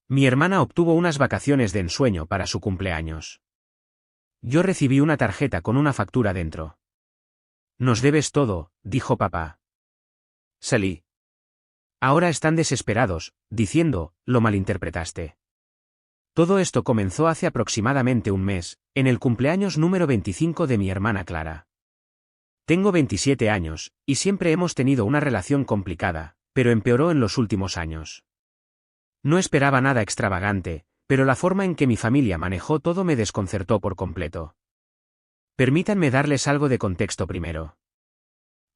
Mi hermana obtuvo unas vacaciones de ensueño para su cumpleaños. Yo recibí una tarjeta con una factura dentro. Nos debes todo, dijo papá. Salí. Ahora están desesperados, diciendo, lo malinterpretaste. Todo esto comenzó hace aproximadamente un mes, en el cumpleaños número 25 de mi hermana Clara. Tengo 27 años, y siempre hemos tenido una relación complicada, pero empeoró en los últimos años. No esperaba nada extravagante, pero la forma en que mi familia manejó todo me desconcertó por completo. Permítanme darles algo de contexto primero.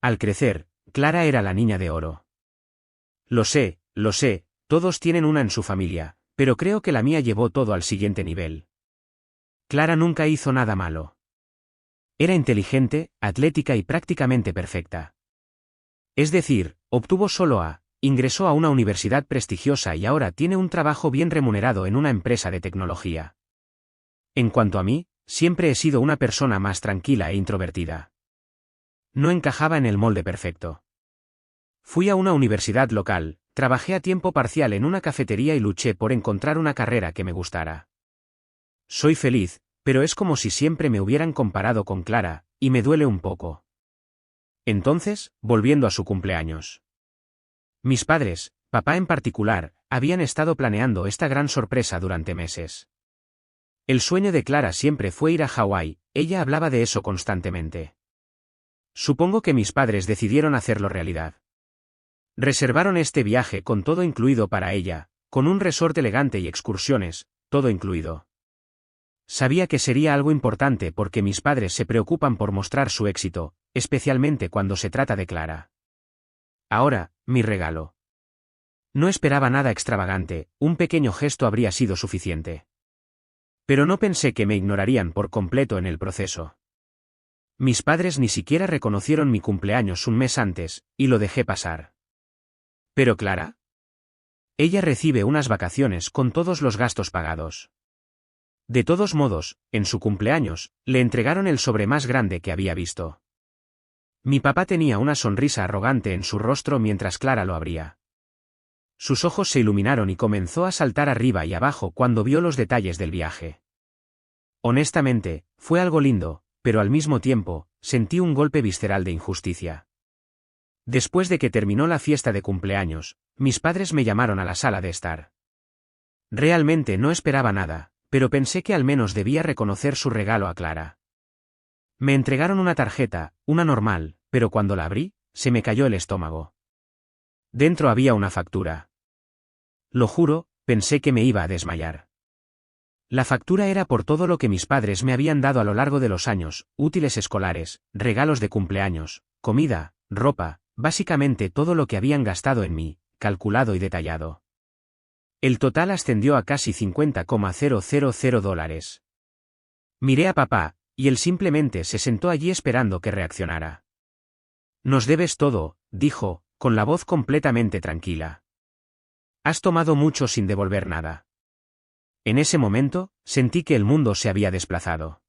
Al crecer, Clara era la niña de oro. Lo sé, todos tienen una en su familia, pero creo que la mía llevó todo al siguiente nivel. Clara nunca hizo nada malo. Era inteligente, atlética y prácticamente perfecta. Es decir, obtuvo solo A, ingresó a una universidad prestigiosa y ahora tiene un trabajo bien remunerado en una empresa de tecnología. En cuanto a mí, siempre he sido una persona más tranquila e introvertida. No encajaba en el molde perfecto. Fui a una universidad local, trabajé a tiempo parcial en una cafetería y luché por encontrar una carrera que me gustara. Soy feliz, pero es como si siempre me hubieran comparado con Clara, y me duele un poco. Entonces, volviendo a su cumpleaños. Mis padres, papá en particular, habían estado planeando esta gran sorpresa durante meses. El sueño de Clara siempre fue ir a Hawái, ella hablaba de eso constantemente. Supongo que mis padres decidieron hacerlo realidad. Reservaron este viaje con todo incluido para ella, con un resort elegante y excursiones, todo incluido. Sabía que sería algo importante porque mis padres se preocupan por mostrar su éxito, especialmente cuando se trata de Clara. Ahora, mi regalo. No esperaba nada extravagante, un pequeño gesto habría sido suficiente. Pero no pensé que me ignorarían por completo en el proceso. Mis padres ni siquiera reconocieron mi cumpleaños un mes antes, y lo dejé pasar. ¿Pero Clara? Ella recibe unas vacaciones con todos los gastos pagados. De todos modos, en su cumpleaños, le entregaron el sobre más grande que había visto. Mi papá tenía una sonrisa arrogante en su rostro mientras Clara lo abría. Sus ojos se iluminaron y comenzó a saltar arriba y abajo cuando vio los detalles del viaje. Honestamente, fue algo lindo, pero al mismo tiempo, sentí un golpe visceral de injusticia. Después de que terminó la fiesta de cumpleaños, mis padres me llamaron a la sala de estar. Realmente no esperaba nada, pero pensé que al menos debía reconocer su regalo a Clara. Me entregaron una tarjeta, una normal, pero cuando la abrí, se me cayó el estómago. Dentro había una factura. Lo juro, pensé que me iba a desmayar. La factura era por todo lo que mis padres me habían dado a lo largo de los años, útiles escolares, regalos de cumpleaños, comida, ropa, básicamente todo lo que habían gastado en mí, calculado y detallado. El total ascendió a casi $50,000. Miré a papá, y él simplemente se sentó allí esperando que reaccionara. Nos debes todo, dijo, con la voz completamente tranquila. Has tomado mucho sin devolver nada. En ese momento, sentí que el mundo se había desplazado.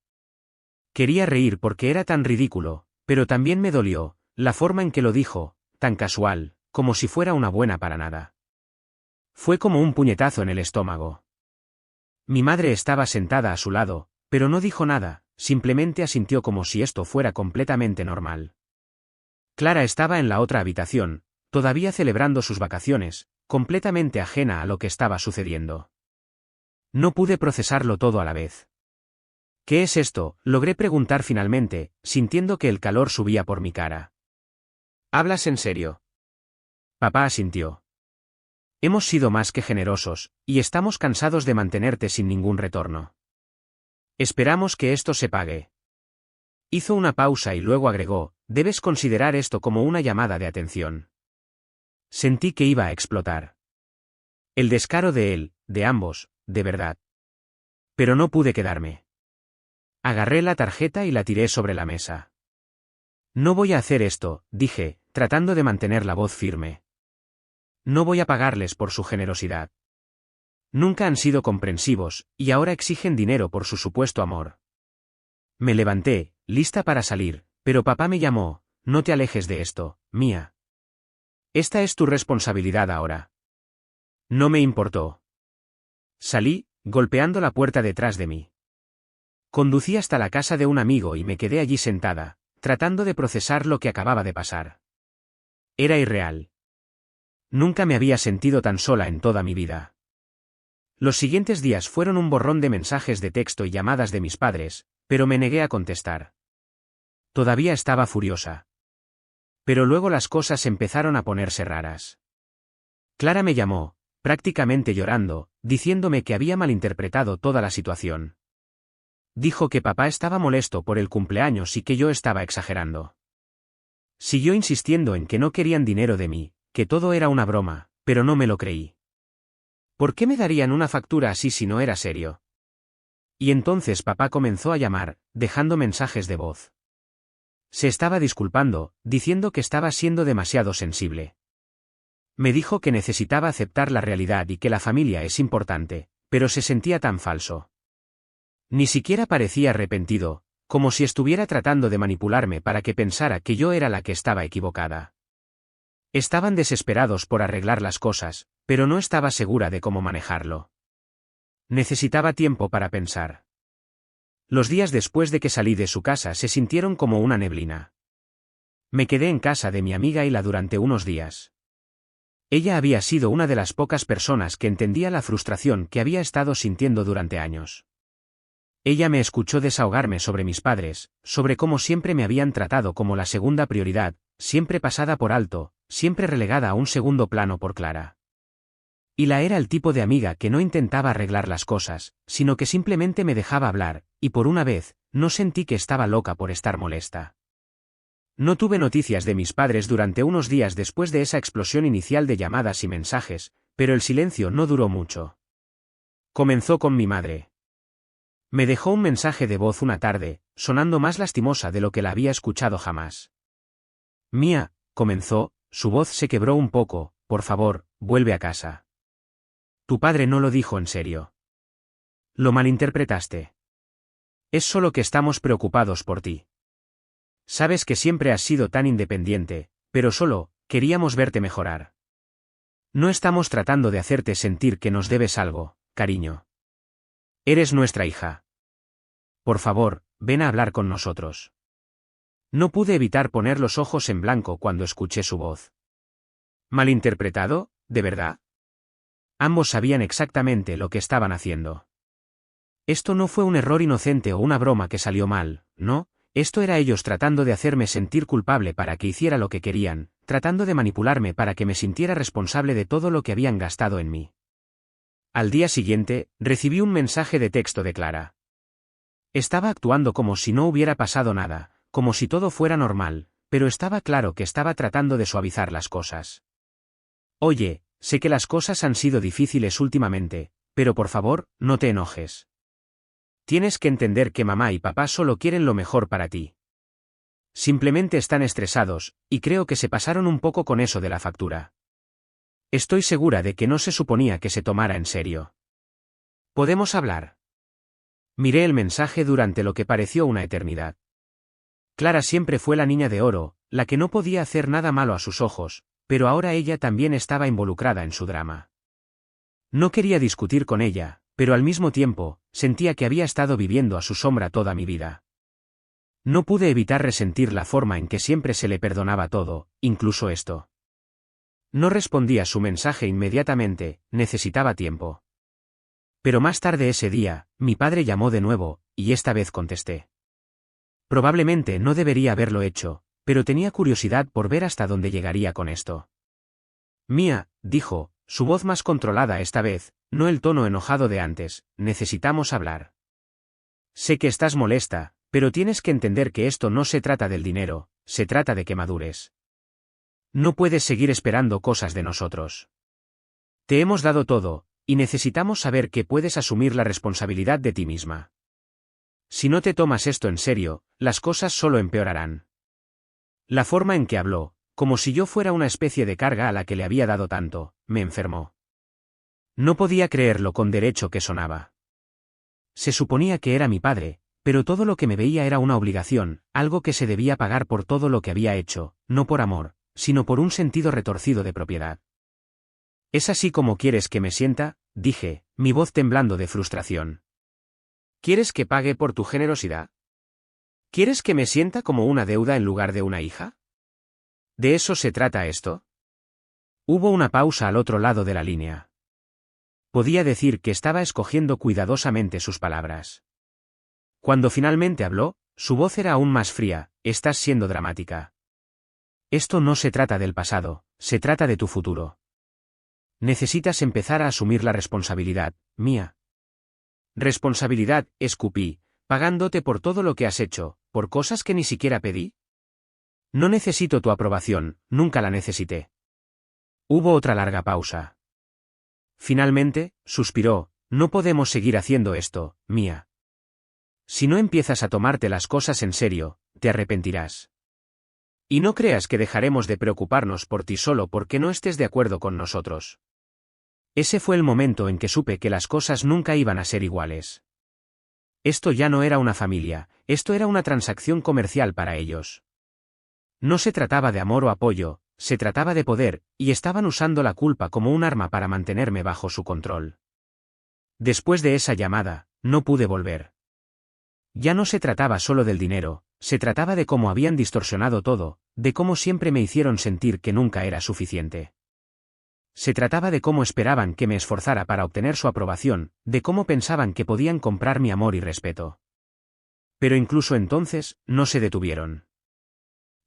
Quería reír porque era tan ridículo, pero también me dolió, la forma en que lo dijo, tan casual, como si fuera una buena para nada. Fue como un puñetazo en el estómago. Mi madre estaba sentada a su lado, pero no dijo nada, simplemente asintió como si esto fuera completamente normal. Clara estaba en la otra habitación, todavía celebrando sus vacaciones, completamente ajena a lo que estaba sucediendo. No pude procesarlo todo a la vez. ¿Qué es esto?, logré preguntar finalmente, sintiendo que el calor subía por mi cara. ¿Hablas en serio? Papá asintió. Hemos sido más que generosos, y estamos cansados de mantenerte sin ningún retorno. Esperamos que esto se pague. Hizo una pausa y luego agregó, debes considerar esto como una llamada de atención. Sentí que iba a explotar. El descaro de él, de ambos, de verdad. Pero no pude quedarme. Agarré la tarjeta y la tiré sobre la mesa. No voy a hacer esto, dije, tratando de mantener la voz firme. No voy a pagarles por su generosidad. Nunca han sido comprensivos, y ahora exigen dinero por su supuesto amor. Me levanté, lista para salir, pero papá me llamó, no te alejes de esto, Mía. Esta es tu responsabilidad ahora. No me importó. Salí, golpeando la puerta detrás de mí. Conducí hasta la casa de un amigo y me quedé allí sentada, tratando de procesar lo que acababa de pasar. Era irreal. Nunca me había sentido tan sola en toda mi vida. Los siguientes días fueron un borrón de mensajes de texto y llamadas de mis padres, pero me negué a contestar. Todavía estaba furiosa. Pero luego las cosas empezaron a ponerse raras. Clara me llamó, prácticamente llorando, diciéndome que había malinterpretado toda la situación. Dijo que papá estaba molesto por el cumpleaños y que yo estaba exagerando. Siguió insistiendo en que no querían dinero de mí, que todo era una broma, pero no me lo creí. ¿Por qué me darían una factura así si no era serio? Y entonces papá comenzó a llamar, dejando mensajes de voz. Se estaba disculpando, diciendo que estaba siendo demasiado sensible. Me dijo que necesitaba aceptar la realidad y que la familia es importante, pero se sentía tan falso. Ni siquiera parecía arrepentido, como si estuviera tratando de manipularme para que pensara que yo era la que estaba equivocada. Estaban desesperados por arreglar las cosas, pero no estaba segura de cómo manejarlo. Necesitaba tiempo para pensar. Los días después de que salí de su casa se sintieron como una neblina. Me quedé en casa de mi amiga Hila durante unos días. Ella había sido una de las pocas personas que entendía la frustración que había estado sintiendo durante años. Ella me escuchó desahogarme sobre mis padres, sobre cómo siempre me habían tratado como la segunda prioridad, siempre pasada por alto, siempre relegada a un segundo plano por Clara. Hila era el tipo de amiga que no intentaba arreglar las cosas, sino que simplemente me dejaba hablar, y por una vez, no sentí que estaba loca por estar molesta. No tuve noticias de mis padres durante unos días después de esa explosión inicial de llamadas y mensajes, pero el silencio no duró mucho. Comenzó con mi madre. Me dejó un mensaje de voz una tarde, sonando más lastimosa de lo que la había escuchado jamás. Mía, comenzó, su voz se quebró un poco, por favor, vuelve a casa. Tu padre no lo dijo en serio. Lo malinterpretaste. Es solo que estamos preocupados por ti. Sabes que siempre has sido tan independiente, pero solo, queríamos verte mejorar. No estamos tratando de hacerte sentir que nos debes algo, cariño. Eres nuestra hija. Por favor, ven a hablar con nosotros. No pude evitar poner los ojos en blanco cuando escuché su voz. ¿Malinterpretado, de verdad? Ambos sabían exactamente lo que estaban haciendo. Esto no fue un error inocente o una broma que salió mal, no, esto era ellos tratando de hacerme sentir culpable para que hiciera lo que querían, tratando de manipularme para que me sintiera responsable de todo lo que habían gastado en mí. Al día siguiente, recibí un mensaje de texto de Clara. Estaba actuando como si no hubiera pasado nada, como si todo fuera normal, pero estaba claro que estaba tratando de suavizar las cosas. Oye, sé que las cosas han sido difíciles últimamente, pero por favor, no te enojes. Tienes que entender que mamá y papá solo quieren lo mejor para ti. Simplemente están estresados, y creo que se pasaron un poco con eso de la factura. Estoy segura de que no se suponía que se tomara en serio. ¿Podemos hablar? Miré el mensaje durante lo que pareció una eternidad. Clara siempre fue la niña de oro, la que no podía hacer nada malo a sus ojos, pero ahora ella también estaba involucrada en su drama. No quería discutir con ella, pero al mismo tiempo, sentía que había estado viviendo a su sombra toda mi vida. No pude evitar resentir la forma en que siempre se le perdonaba todo, incluso esto. No respondí a su mensaje inmediatamente, necesitaba tiempo. Pero más tarde ese día, mi padre llamó de nuevo, y esta vez contesté. Probablemente no debería haberlo hecho, pero tenía curiosidad por ver hasta dónde llegaría con esto. Mía, dijo, su voz más controlada esta vez, no el tono enojado de antes, necesitamos hablar. Sé que estás molesta, pero tienes que entender que esto no se trata del dinero, se trata de que madures. No puedes seguir esperando cosas de nosotros. Te hemos dado todo, y necesitamos saber que puedes asumir la responsabilidad de ti misma. Si no te tomas esto en serio, las cosas solo empeorarán. La forma en que habló, como si yo fuera una especie de carga a la que le había dado tanto, me enfermó. No podía creer lo con derecho que sonaba. Se suponía que era mi padre, pero todo lo que me veía era una obligación, algo que se debía pagar por todo lo que había hecho, no por amor, sino por un sentido retorcido de propiedad. ¿Es así como quieres que me sienta? dije, mi voz temblando de frustración. ¿Quieres que pague por tu generosidad? ¿Quieres que me sienta como una deuda en lugar de una hija? ¿De eso se trata esto? Hubo una pausa al otro lado de la línea. Podía decir que estaba escogiendo cuidadosamente sus palabras. Cuando finalmente habló, su voz era aún más fría. Estás siendo dramática. Esto no se trata del pasado, se trata de tu futuro. Necesitas empezar a asumir la responsabilidad, Mia. Responsabilidad, escupí, pagándote por todo lo que has hecho, por cosas que ni siquiera pedí. No necesito tu aprobación, nunca la necesité. Hubo otra larga pausa. Finalmente, suspiró, no podemos seguir haciendo esto, Mia. Si no empiezas a tomarte las cosas en serio, te arrepentirás. Y no creas que dejaremos de preocuparnos por ti solo porque no estés de acuerdo con nosotros. Ese fue el momento en que supe que las cosas nunca iban a ser iguales. Esto ya no era una familia, esto era una transacción comercial para ellos. No se trataba de amor o apoyo, se trataba de poder, y estaban usando la culpa como un arma para mantenerme bajo su control. Después de esa llamada, no pude volver. Ya no se trataba solo del dinero, se trataba de cómo habían distorsionado todo, de cómo siempre me hicieron sentir que nunca era suficiente. Se trataba de cómo esperaban que me esforzara para obtener su aprobación, de cómo pensaban que podían comprar mi amor y respeto. Pero incluso entonces, no se detuvieron.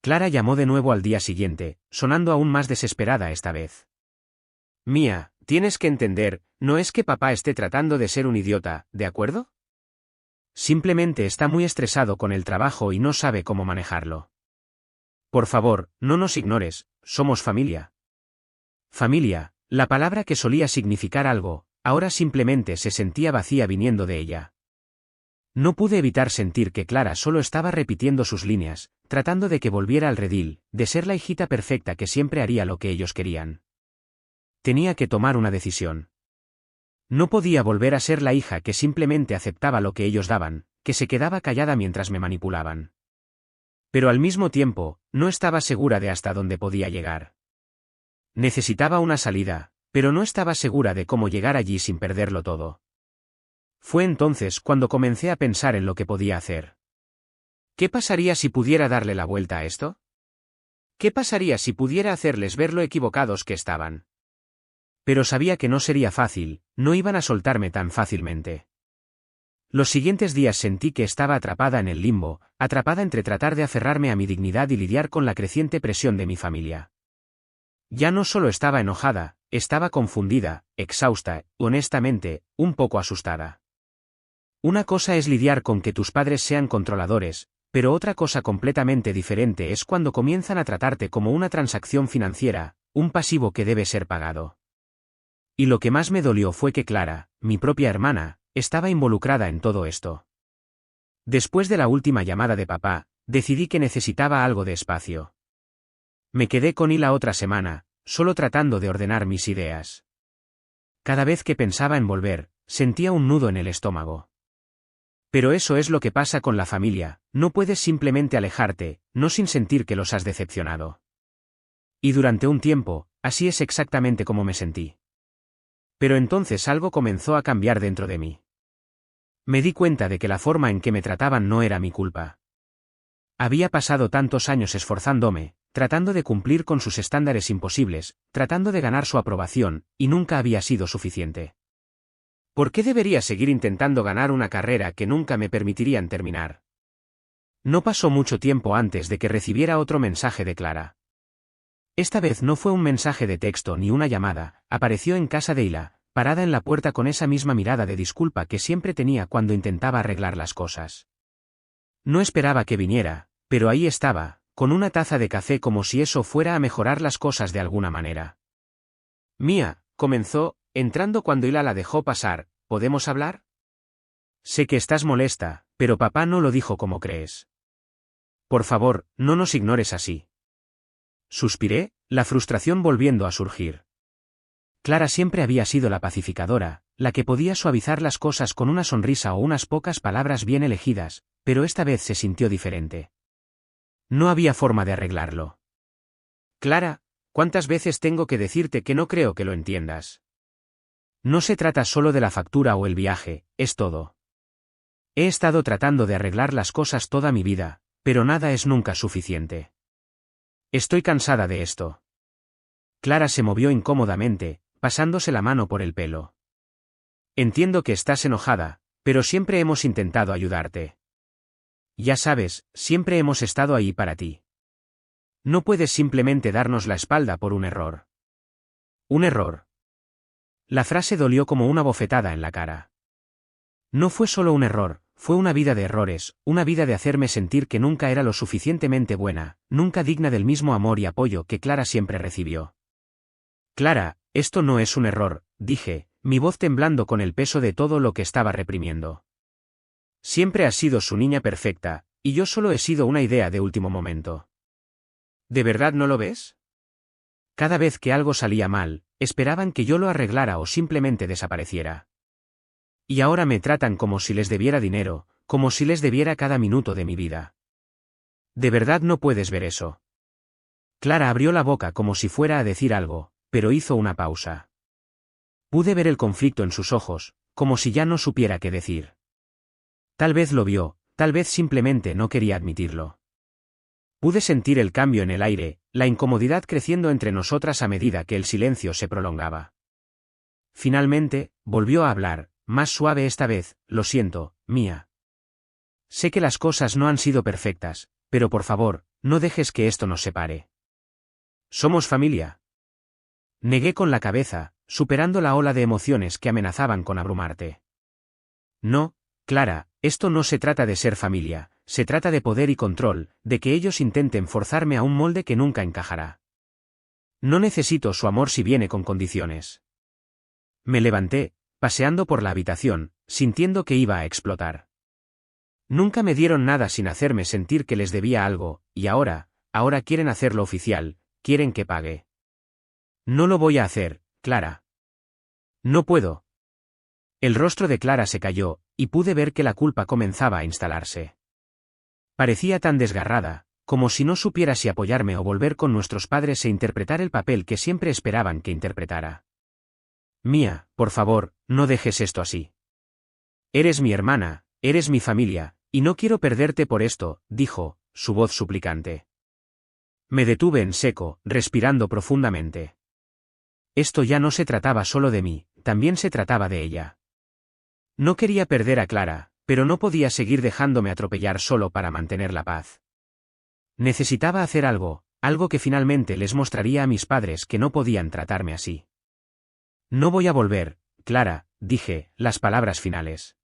Clara llamó de nuevo al día siguiente, sonando aún más desesperada esta vez. Mia, tienes que entender, no es que papá esté tratando de ser un idiota, ¿de acuerdo? Simplemente está muy estresado con el trabajo y no sabe cómo manejarlo. Por favor, no nos ignores, somos familia. Familia, la palabra que solía significar algo, ahora simplemente se sentía vacía viniendo de ella. No pude evitar sentir que Clara solo estaba repitiendo sus líneas, tratando de que volviera al redil, de ser la hijita perfecta que siempre haría lo que ellos querían. Tenía que tomar una decisión. No podía volver a ser la hija que simplemente aceptaba lo que ellos daban, que se quedaba callada mientras me manipulaban. Pero al mismo tiempo, no estaba segura de hasta dónde podía llegar. Necesitaba una salida, pero no estaba segura de cómo llegar allí sin perderlo todo. Fue entonces cuando comencé a pensar en lo que podía hacer. ¿Qué pasaría si pudiera darle la vuelta a esto? ¿Qué pasaría si pudiera hacerles ver lo equivocados que estaban? Pero sabía que no sería fácil, no iban a soltarme tan fácilmente. Los siguientes días sentí que estaba atrapada en el limbo, atrapada entre tratar de aferrarme a mi dignidad y lidiar con la creciente presión de mi familia. Ya no solo estaba enojada, estaba confundida, exhausta, honestamente, un poco asustada. Una cosa es lidiar con que tus padres sean controladores, pero otra cosa completamente diferente es cuando comienzan a tratarte como una transacción financiera, un pasivo que debe ser pagado. Y lo que más me dolió fue que Clara, mi propia hermana, estaba involucrada en todo esto. Después de la última llamada de papá, decidí que necesitaba algo de espacio. Me quedé con Hila otra semana, solo tratando de ordenar mis ideas. Cada vez que pensaba en volver, sentía un nudo en el estómago. Pero eso es lo que pasa con la familia, no puedes simplemente alejarte, no sin sentir que los has decepcionado. Y durante un tiempo, así es exactamente como me sentí. Pero entonces algo comenzó a cambiar dentro de mí. Me di cuenta de que la forma en que me trataban no era mi culpa. Había pasado tantos años esforzándome, tratando de cumplir con sus estándares imposibles, tratando de ganar su aprobación, y nunca había sido suficiente. ¿Por qué debería seguir intentando ganar una carrera que nunca me permitirían terminar? No pasó mucho tiempo antes de que recibiera otro mensaje de Clara. Esta vez no fue un mensaje de texto ni una llamada, apareció en casa de Hila, parada en la puerta con esa misma mirada de disculpa que siempre tenía cuando intentaba arreglar las cosas. No esperaba que viniera, pero ahí estaba, con una taza de café como si eso fuera a mejorar las cosas de alguna manera. Mia, comenzó, entrando cuando Hila la dejó pasar, ¿podemos hablar? Sé que estás molesta, pero papá no lo dijo como crees. Por favor, no nos ignores así. Suspiré, la frustración volviendo a surgir. Clara siempre había sido la pacificadora, la que podía suavizar las cosas con una sonrisa o unas pocas palabras bien elegidas, pero esta vez se sintió diferente. No había forma de arreglarlo. Clara, ¿cuántas veces tengo que decirte que no creo que lo entiendas? No se trata solo de la factura o el viaje, es todo. He estado tratando de arreglar las cosas toda mi vida, pero nada es nunca suficiente. Estoy cansada de esto. Clara se movió incómodamente, pasándose la mano por el pelo. Entiendo que estás enojada, pero siempre hemos intentado ayudarte. Ya sabes, siempre hemos estado ahí para ti. No puedes simplemente darnos la espalda por un error. ¿Un error? La frase dolió como una bofetada en la cara. No fue solo un error, fue una vida de errores, una vida de hacerme sentir que nunca era lo suficientemente buena, nunca digna del mismo amor y apoyo que Clara siempre recibió. Clara, esto no es un error, dije, mi voz temblando con el peso de todo lo que estaba reprimiendo. Siempre has sido su niña perfecta, y yo solo he sido una idea de último momento. ¿De verdad no lo ves? Cada vez que algo salía mal, esperaban que yo lo arreglara o simplemente desapareciera. Y ahora me tratan como si les debiera dinero, como si les debiera cada minuto de mi vida. ¿De verdad no puedes ver eso? Clara abrió la boca como si fuera a decir algo, pero hizo una pausa. Pude ver el conflicto en sus ojos, como si ya no supiera qué decir. Tal vez lo vio, tal vez simplemente no quería admitirlo. Pude sentir el cambio en el aire, la incomodidad creciendo entre nosotras a medida que el silencio se prolongaba. Finalmente, volvió a hablar, más suave esta vez, lo siento, Mía. Sé que las cosas no han sido perfectas, pero por favor, no dejes que esto nos separe. Somos familia. Negué con la cabeza, superando la ola de emociones que amenazaban con abrumarte. No, Clara, esto no se trata de ser familia, se trata de poder y control, de que ellos intenten forzarme a un molde que nunca encajará. No necesito su amor si viene con condiciones. Me levanté, paseando por la habitación, sintiendo que iba a explotar. Nunca me dieron nada sin hacerme sentir que les debía algo, y ahora quieren hacerlo oficial, quieren que pague. No lo voy a hacer, Clara. No puedo. El rostro de Clara se cayó, y pude ver que la culpa comenzaba a instalarse. Parecía tan desgarrada, como si no supiera si apoyarme o volver con nuestros padres e interpretar el papel que siempre esperaban que interpretara. Mía, por favor, no dejes esto así. Eres mi hermana, eres mi familia, y no quiero perderte por esto, dijo, su voz suplicante. Me detuve en seco, respirando profundamente. Esto ya no se trataba solo de mí, también se trataba de ella. No quería perder a Clara, pero no podía seguir dejándome atropellar solo para mantener la paz. Necesitaba hacer algo, algo que finalmente les mostraría a mis padres que no podían tratarme así. No voy a volver, Clara, dije, las palabras finales.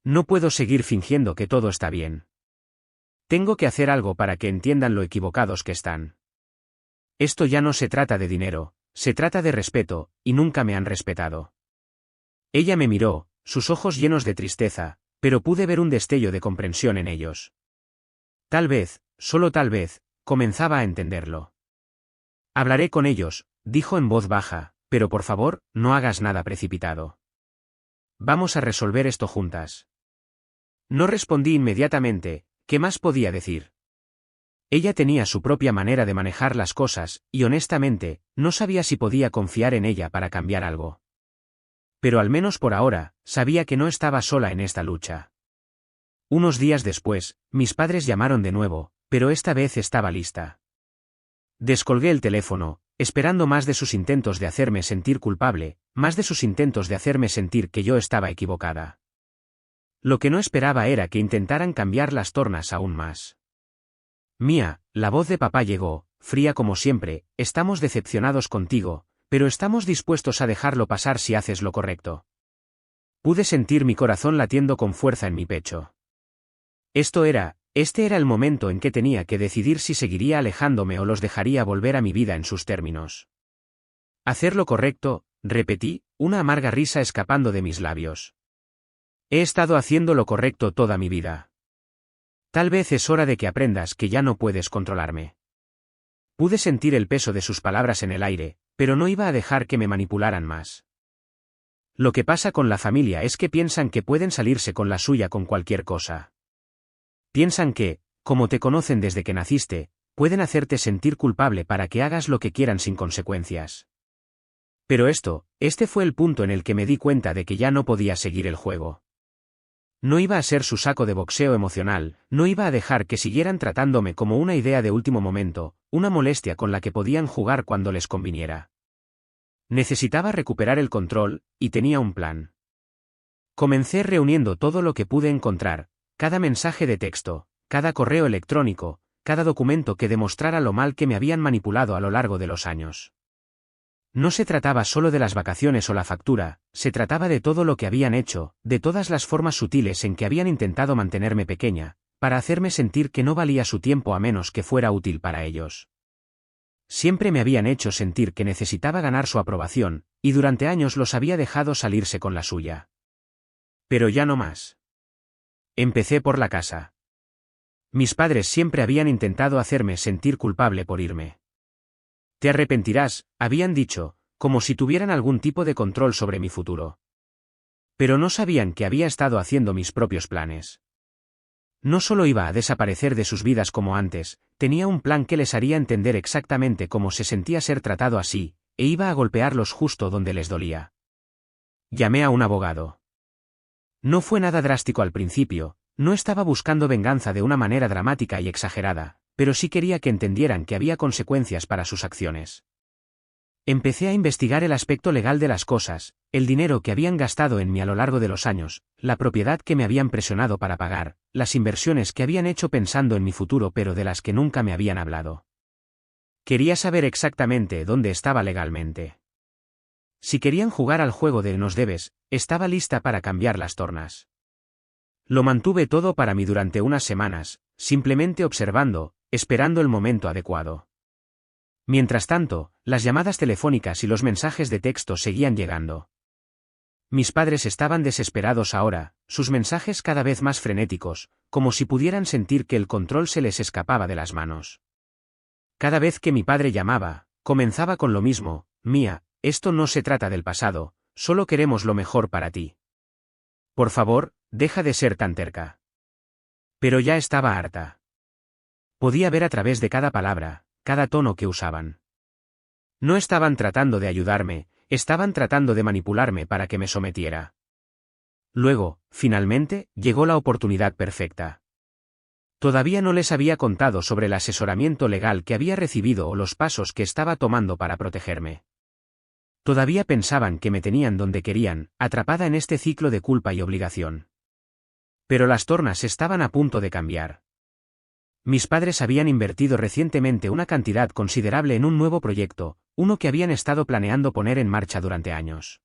No puedo seguir fingiendo que todo está bien. Tengo que hacer algo para que entiendan lo equivocados que están. Esto ya no se trata de dinero, se trata de respeto, y nunca me han respetado. Ella me miró, sus ojos llenos de tristeza, pero pude ver un destello de comprensión en ellos. Tal vez, solo tal vez, comenzaba a entenderlo. Hablaré con ellos, dijo en voz baja, pero por favor, no hagas nada precipitado. Vamos a resolver esto juntas. No respondí inmediatamente, ¿qué más podía decir? Ella tenía su propia manera de manejar las cosas, y honestamente, no sabía si podía confiar en ella para cambiar algo. Pero al menos por ahora, sabía que no estaba sola en esta lucha. Unos días después, mis padres llamaron de nuevo, pero esta vez estaba lista. Descolgué el teléfono, esperando más de sus intentos de hacerme sentir culpable, más de sus intentos de hacerme sentir que yo estaba equivocada. Lo que no esperaba era que intentaran cambiar las tornas aún más. Mía, la voz de papá llegó, fría como siempre, estamos decepcionados contigo, pero estamos dispuestos a dejarlo pasar si haces lo correcto. Pude sentir mi corazón latiendo con fuerza en mi pecho. Este era el momento en que tenía que decidir si seguiría alejándome o los dejaría volver a mi vida en sus términos. Hacer lo correcto, repetí, una amarga risa escapando de mis labios. He estado haciendo lo correcto toda mi vida. Tal vez es hora de que aprendas que ya no puedes controlarme. Pude sentir el peso de sus palabras en el aire, pero no iba a dejar que me manipularan más. Lo que pasa con la familia es que piensan que pueden salirse con la suya con cualquier cosa. Piensan que, como te conocen desde que naciste, pueden hacerte sentir culpable para que hagas lo que quieran sin consecuencias. Pero este fue el punto en el que me di cuenta de que ya no podía seguir el juego. No iba a ser su saco de boxeo emocional, no iba a dejar que siguieran tratándome como una idea de último momento, una molestia con la que podían jugar cuando les conviniera. Necesitaba recuperar el control, y tenía un plan. Comencé reuniendo todo lo que pude encontrar, cada mensaje de texto, cada correo electrónico, cada documento que demostrara lo mal que me habían manipulado a lo largo de los años. No se trataba solo de las vacaciones o la factura, se trataba de todo lo que habían hecho, de todas las formas sutiles en que habían intentado mantenerme pequeña, para hacerme sentir que no valía su tiempo a menos que fuera útil para ellos. Siempre me habían hecho sentir que necesitaba ganar su aprobación, y durante años los había dejado salirse con la suya. Pero ya no más. Empecé por la casa. Mis padres siempre habían intentado hacerme sentir culpable por irme. Te arrepentirás, habían dicho, como si tuvieran algún tipo de control sobre mi futuro. Pero no sabían que había estado haciendo mis propios planes. No solo iba a desaparecer de sus vidas como antes, tenía un plan que les haría entender exactamente cómo se sentía ser tratado así, e iba a golpearlos justo donde les dolía. Llamé a un abogado. No fue nada drástico al principio, no estaba buscando venganza de una manera dramática y exagerada, pero sí quería que entendieran que había consecuencias para sus acciones. Empecé a investigar el aspecto legal de las cosas, el dinero que habían gastado en mí a lo largo de los años, la propiedad que me habían presionado para pagar, las inversiones que habían hecho pensando en mi futuro pero de las que nunca me habían hablado. Quería saber exactamente dónde estaba legalmente. Si querían jugar al juego de nos debes, estaba lista para cambiar las tornas. Lo mantuve todo para mí durante unas semanas, simplemente observando, esperando el momento adecuado. Mientras tanto, las llamadas telefónicas y los mensajes de texto seguían llegando. Mis padres estaban desesperados ahora, sus mensajes cada vez más frenéticos, como si pudieran sentir que el control se les escapaba de las manos. Cada vez que mi padre llamaba, comenzaba con lo mismo: Mía, esto no se trata del pasado, solo queremos lo mejor para ti. Por favor, deja de ser tan terca. Pero ya estaba harta. Podía ver a través de cada palabra, cada tono que usaban. No estaban tratando de ayudarme, estaban tratando de manipularme para que me sometiera. Luego, finalmente, llegó la oportunidad perfecta. Todavía no les había contado sobre el asesoramiento legal que había recibido o los pasos que estaba tomando para protegerme. Todavía pensaban que me tenían donde querían, atrapada en este ciclo de culpa y obligación. Pero las tornas estaban a punto de cambiar. Mis padres habían invertido recientemente una cantidad considerable en un nuevo proyecto, uno que habían estado planeando poner en marcha durante años.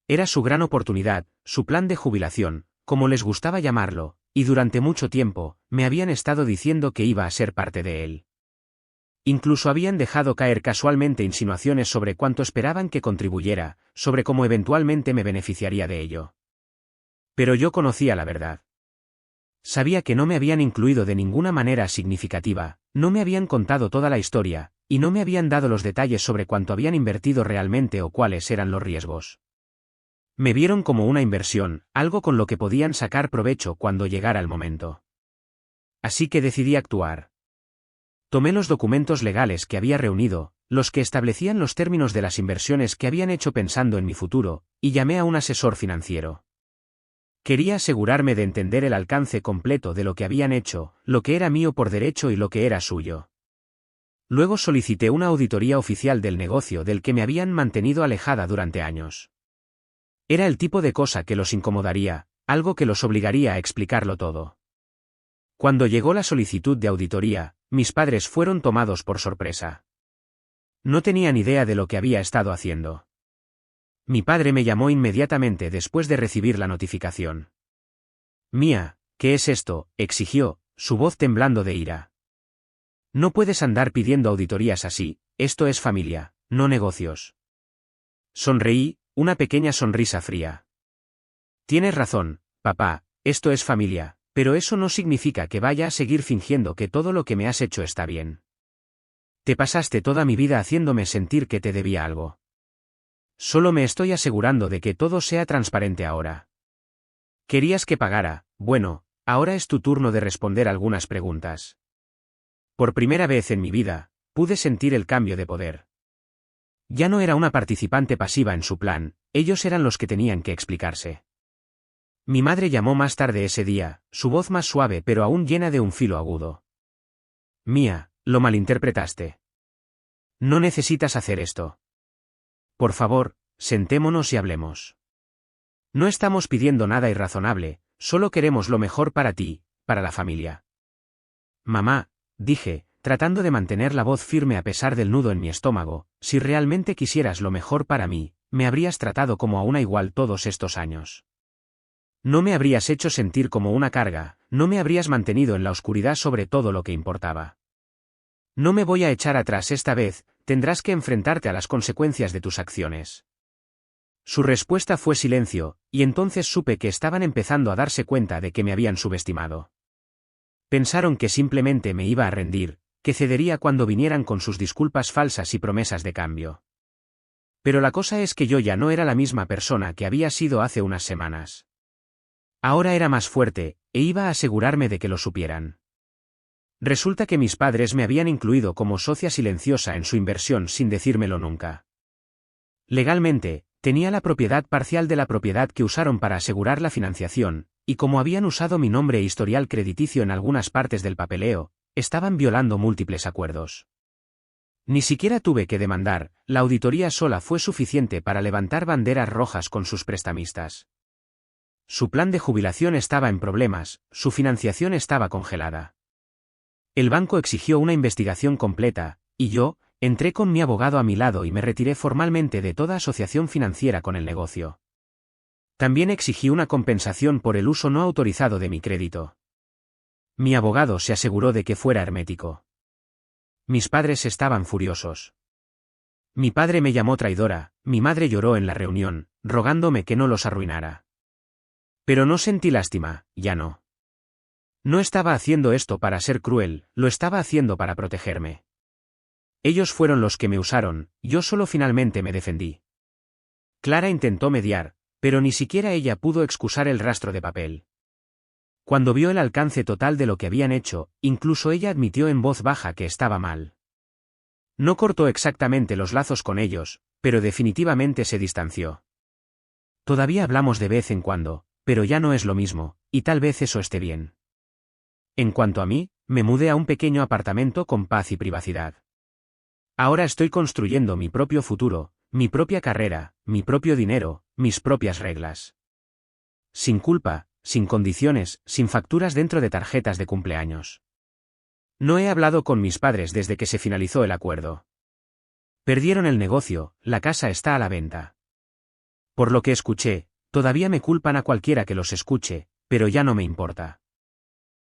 Era su gran oportunidad, su plan de jubilación, como les gustaba llamarlo, y durante mucho tiempo, me habían estado diciendo que iba a ser parte de él. Incluso habían dejado caer casualmente insinuaciones sobre cuánto esperaban que contribuyera, sobre cómo eventualmente me beneficiaría de ello. Pero yo conocía la verdad. Sabía que no me habían incluido de ninguna manera significativa, no me habían contado toda la historia, y no me habían dado los detalles sobre cuánto habían invertido realmente o cuáles eran los riesgos. Me vieron como una inversión, algo con lo que podían sacar provecho cuando llegara el momento. Así que decidí actuar. Tomé los documentos legales que había reunido, los que establecían los términos de las inversiones que habían hecho pensando en mi futuro, y llamé a un asesor financiero. Quería asegurarme de entender el alcance completo de lo que habían hecho, lo que era mío por derecho y lo que era suyo. Luego solicité una auditoría oficial del negocio del que me habían mantenido alejada durante años. Era el tipo de cosa que los incomodaría, algo que los obligaría a explicarlo todo. Cuando llegó la solicitud de auditoría, mis padres fueron tomados por sorpresa. No tenían idea de lo que había estado haciendo. Mi padre me llamó inmediatamente después de recibir la notificación. Mía, ¿qué es esto?, exigió, su voz temblando de ira. No puedes andar pidiendo auditorías así, esto es familia, no negocios. Sonreí, una pequeña sonrisa fría. Tienes razón, papá, esto es familia, pero eso no significa que vaya a seguir fingiendo que todo lo que me has hecho está bien. Te pasaste toda mi vida haciéndome sentir que te debía algo. Solo me estoy asegurando de que todo sea transparente ahora. Querías que pagara, bueno, ahora es tu turno de responder algunas preguntas. Por primera vez en mi vida, pude sentir el cambio de poder. Ya no era una participante pasiva en su plan, ellos eran los que tenían que explicarse. Mi madre llamó más tarde ese día, su voz más suave pero aún llena de un filo agudo. Mía, lo malinterpretaste. No necesitas hacer esto. Por favor, sentémonos y hablemos. No estamos pidiendo nada irrazonable, solo queremos lo mejor para ti, para la familia. Mamá, dije, tratando de mantener la voz firme a pesar del nudo en mi estómago, si realmente quisieras lo mejor para mí, me habrías tratado como a una igual todos estos años. No me habrías hecho sentir como una carga, no me habrías mantenido en la oscuridad sobre todo lo que importaba. No me voy a echar atrás esta vez, tendrás que enfrentarte a las consecuencias de tus acciones. Su respuesta fue silencio, y entonces supe que estaban empezando a darse cuenta de que me habían subestimado. Pensaron que simplemente me iba a rendir, que cedería cuando vinieran con sus disculpas falsas y promesas de cambio. Pero la cosa es que yo ya no era la misma persona que había sido hace unas semanas. Ahora era más fuerte, e iba a asegurarme de que lo supieran. Resulta que mis padres me habían incluido como socia silenciosa en su inversión sin decírmelo nunca. Legalmente, tenía la propiedad parcial de la propiedad que usaron para asegurar la financiación, y como habían usado mi nombre e historial crediticio en algunas partes del papeleo, estaban violando múltiples acuerdos. Ni siquiera tuve que demandar, la auditoría sola fue suficiente para levantar banderas rojas con sus prestamistas. Su plan de jubilación estaba en problemas, su financiación estaba congelada. El banco exigió una investigación completa, y yo, entré con mi abogado a mi lado y me retiré formalmente de toda asociación financiera con el negocio. También exigí una compensación por el uso no autorizado de mi crédito. Mi abogado se aseguró de que fuera hermético. Mis padres estaban furiosos. Mi padre me llamó traidora, mi madre lloró en la reunión, rogándome que no los arruinara. Pero no sentí lástima, ya no. No estaba haciendo esto para ser cruel, lo estaba haciendo para protegerme. Ellos fueron los que me usaron, yo solo finalmente me defendí. Clara intentó mediar, pero ni siquiera ella pudo excusar el rastro de papel. Cuando vio el alcance total de lo que habían hecho, incluso ella admitió en voz baja que estaba mal. No cortó exactamente los lazos con ellos, pero definitivamente se distanció. Todavía hablamos de vez en cuando, pero ya no es lo mismo, y tal vez eso esté bien. En cuanto a mí, me mudé a un pequeño apartamento con paz y privacidad. Ahora estoy construyendo mi propio futuro, mi propia carrera, mi propio dinero, mis propias reglas. Sin culpa, sin condiciones, sin facturas dentro de tarjetas de cumpleaños. No he hablado con mis padres desde que se finalizó el acuerdo. Perdieron el negocio, la casa está a la venta. Por lo que escuché, todavía me culpan a cualquiera que los escuche, pero ya no me importa.